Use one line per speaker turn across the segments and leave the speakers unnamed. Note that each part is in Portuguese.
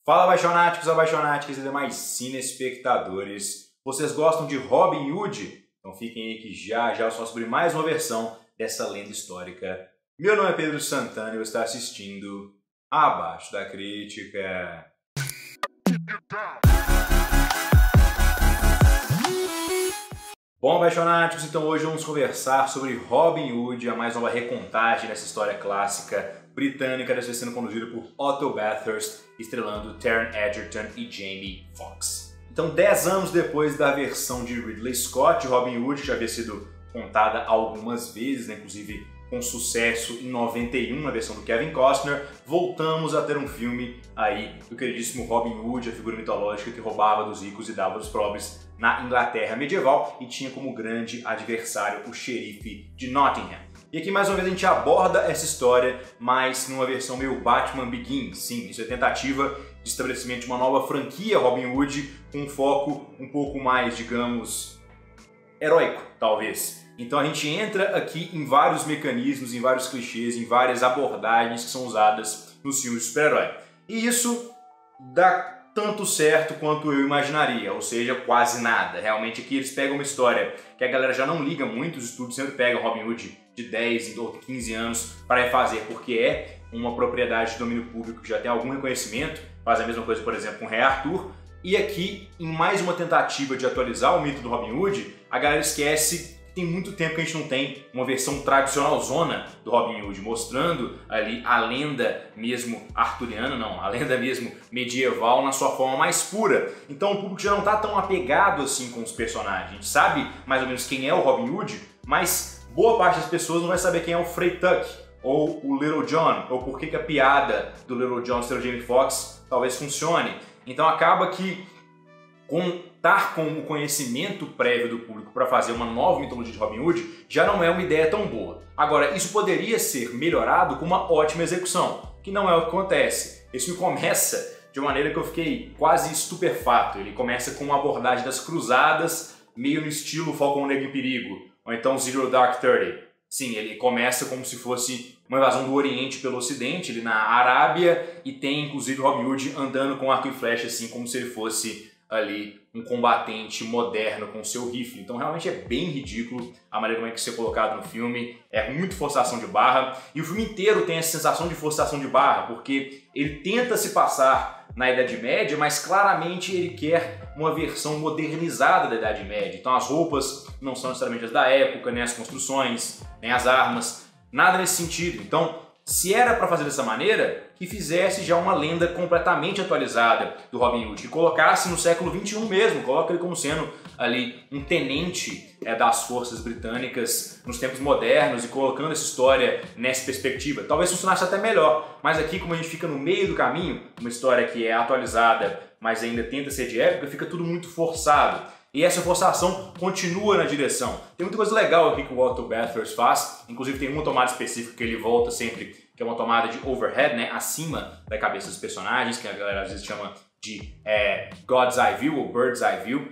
Fala, apaixonáticos, apaixonáticas e demais cinespectadores. Vocês gostam de Robin Hood? Então fiquem aí que já eu falo sobre mais uma versão dessa lenda histórica. Meu nome é Pedro Santana e você está assistindo Abaixo da Crítica. Bom, apaixonáticos, então hoje vamos conversar sobre Robin Hood, a mais nova recontagem dessa história clássica britânica, dessa vez sendo conduzida por Otto Bathurst, estrelando Taron Egerton e Jamie Foxx. Então, 10 anos depois da versão de Ridley Scott, Robin Hood já havia sido contada algumas vezes, né, inclusive com sucesso em 91 na versão do Kevin Costner, voltamos a ter um filme aí do queridíssimo Robin Hood, a figura mitológica que roubava dos ricos e dava dos pobres na Inglaterra medieval e tinha como grande adversário o xerife de Nottingham. E aqui mais uma vez a gente aborda essa história, mas numa versão meio Batman Begins. Sim, isso é tentativa de estabelecimento de uma nova franquia Robin Hood com um foco um pouco mais, digamos, heróico, talvez. Então a gente entra aqui em vários mecanismos, em vários clichês, em várias abordagens que são usadas nos filmes de super-herói. E isso dá tanto certo quanto eu imaginaria, ou seja, quase nada. Realmente aqui eles pegam uma história que a galera já não liga muito, os estúdios sempre pegam Robin Hood de 10 ou 15 anos para refazer, porque é uma propriedade de domínio público que já tem algum reconhecimento, faz a mesma coisa, por exemplo, com o Rei Arthur. E aqui, em mais uma tentativa de atualizar o mito do Robin Hood, a galera esquece que tem muito tempo que a gente não tem uma versão tradicional zona do Robin Hood, mostrando ali a lenda mesmo arturiana, não, a lenda mesmo medieval na sua forma mais pura. Então o público já não está tão apegado assim com os personagens. A gente sabe mais ou menos quem é o Robin Hood, mas boa parte das pessoas não vai saber quem é o Frey Tuck, ou o Little John, ou por que a piada do Little John ser o Jamie Foxx talvez funcione. Então acaba que contar com o conhecimento prévio do público para fazer uma nova mitologia de Robin Hood já não é uma ideia tão boa. Agora, isso poderia ser melhorado com uma ótima execução, que não é o que acontece. Esse filme começa de uma maneira que eu fiquei quase estupefato. Ele começa com uma abordagem das cruzadas, meio no estilo Falcão Negro em Perigo, ou então Zero Dark Thirty. Sim, ele começa como se fosse uma invasão do Oriente pelo Ocidente, ele na Arábia, e tem inclusive Robin Hood andando com arco e flecha, assim, como se ele fosse ali um combatente moderno com seu rifle. Então realmente é bem ridículo a maneira como é que isso é colocado no filme, é muito forçação de barra, e o filme inteiro tem essa sensação de forçação de barra, porque ele tenta se passar na Idade Média, mas claramente ele quer uma versão modernizada da Idade Média. Então as roupas não são necessariamente as da época, nem as construções, nem as armas, nada nesse sentido. Então, se era para fazer dessa maneira, que fizesse já uma lenda completamente atualizada do Robin Hood, que colocasse no século XXI mesmo, coloca ele como sendo ali um tenente das forças britânicas nos tempos modernos e colocando essa história nessa perspectiva. Talvez funcionasse até melhor, mas aqui como a gente fica no meio do caminho, uma história que é atualizada, mas ainda tenta ser de época, fica tudo muito forçado. E essa forçação continua na direção. Tem muita coisa legal aqui que o Otto Bathurst faz, inclusive tem uma tomada específica que ele volta sempre, que é uma tomada de overhead, né, acima da cabeça dos personagens, que a galera às vezes chama de God's Eye View ou Bird's Eye View.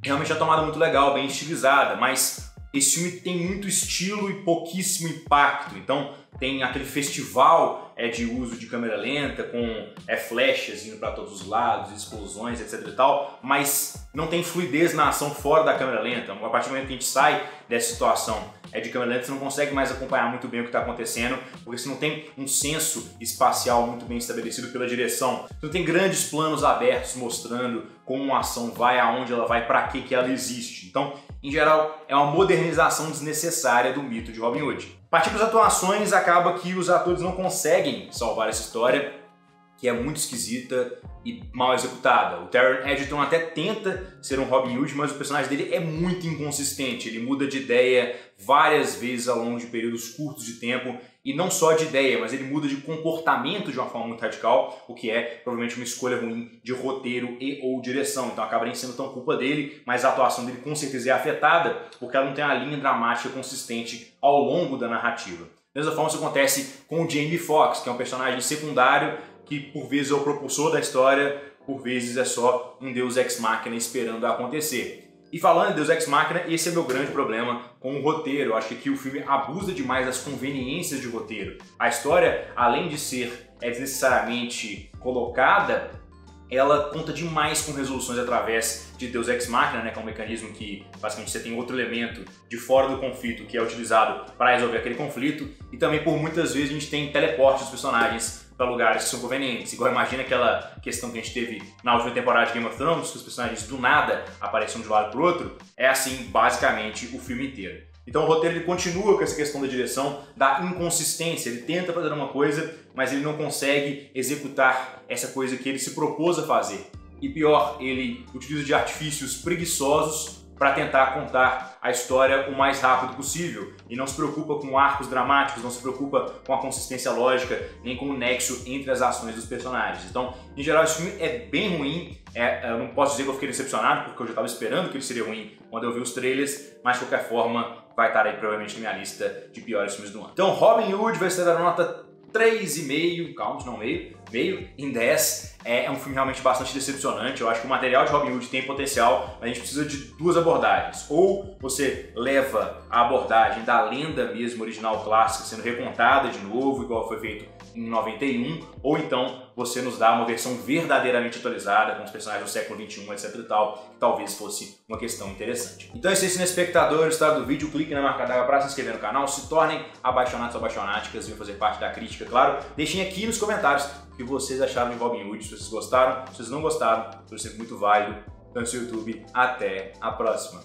Realmente é uma tomada muito legal, bem estilizada, mas esse filme tem muito estilo e pouquíssimo impacto. Então tem aquele festival de uso de câmera lenta, com flechas indo para todos os lados, explosões, etc e tal, mas não tem fluidez na ação fora da câmera lenta. A partir do momento que a gente sai dessa situação de câmera lenta, você não consegue mais acompanhar muito bem o que está acontecendo, porque você não tem um senso espacial muito bem estabelecido pela direção. Você não tem grandes planos abertos mostrando como a ação vai, aonde ela vai, para que ela existe. Então, em geral, é uma modernização desnecessária do mito de Robin Hood. Partindo das atuações, acaba que os atores não conseguem salvar essa história, que é muito esquisita e mal executada. O Taron Egerton até tenta ser um Robin Hood, mas o personagem dele é muito inconsistente. Ele muda de ideia várias vezes ao longo de períodos curtos de tempo, e não só de ideia, mas ele muda de comportamento de uma forma muito radical, o que é provavelmente uma escolha ruim de roteiro e ou direção. Então acaba nem sendo tão culpa dele, mas a atuação dele com certeza é afetada, porque ela não tem uma linha dramática consistente ao longo da narrativa. Da mesma forma isso acontece com o Jamie Foxx, que é um personagem secundário, que por vezes é o propulsor da história, por vezes é só um deus ex machina esperando acontecer. E falando em Deus Ex Machina, esse é meu grande problema com o roteiro. Eu acho que aqui o filme abusa demais das conveniências de roteiro. A história, além de ser desnecessariamente colocada, ela conta demais com resoluções através de Deus Ex Machina, né, que é um mecanismo que basicamente você tem outro elemento de fora do conflito que é utilizado para resolver aquele conflito, e também por muitas vezes a gente tem teleporte dos personagens para lugares que são convenientes. Igual imagina aquela questão que a gente teve na última temporada de Game of Thrones, que os personagens do nada apareciam de um lado para o outro. É assim basicamente o filme inteiro. Então o roteiro ele continua com essa questão da direção, da inconsistência. Ele tenta fazer uma coisa, mas ele não consegue executar essa coisa que ele se propôs a fazer. E pior, ele utiliza de artifícios preguiçosos para tentar contar a história o mais rápido possível. E não se preocupa com arcos dramáticos, não se preocupa com a consistência lógica, nem com o nexo entre as ações dos personagens. Então, em geral, esse filme é bem ruim. Eu não posso dizer que eu fiquei decepcionado, porque eu já estava esperando que ele seria ruim quando eu vi os trailers, mas de qualquer forma vai estar aí provavelmente na minha lista de piores filmes do ano. Então, Robin Hood vai ser da nota 3,5, calma, não meio em 10. É um filme realmente bastante decepcionante. Eu acho que o material de Robin Hood tem potencial, mas a gente precisa de duas abordagens. Ou você leva a abordagem da lenda mesmo original clássica sendo recontada de novo, igual foi feito em 91, ou então você nos dá uma versão verdadeiramente atualizada com os personagens do século XXI, etc e tal, que talvez fosse uma questão interessante. Então, se esse espectador gostar do vídeo, clique na marca d'água para se inscrever no canal, se tornem apaixonados ou apaixonáticas, venham fazer parte da crítica, claro. Deixem aqui nos comentários o que vocês acharam de Robin Hood, se vocês gostaram, se vocês não gostaram, tudo sempre muito válido. Então, no YouTube, até a próxima.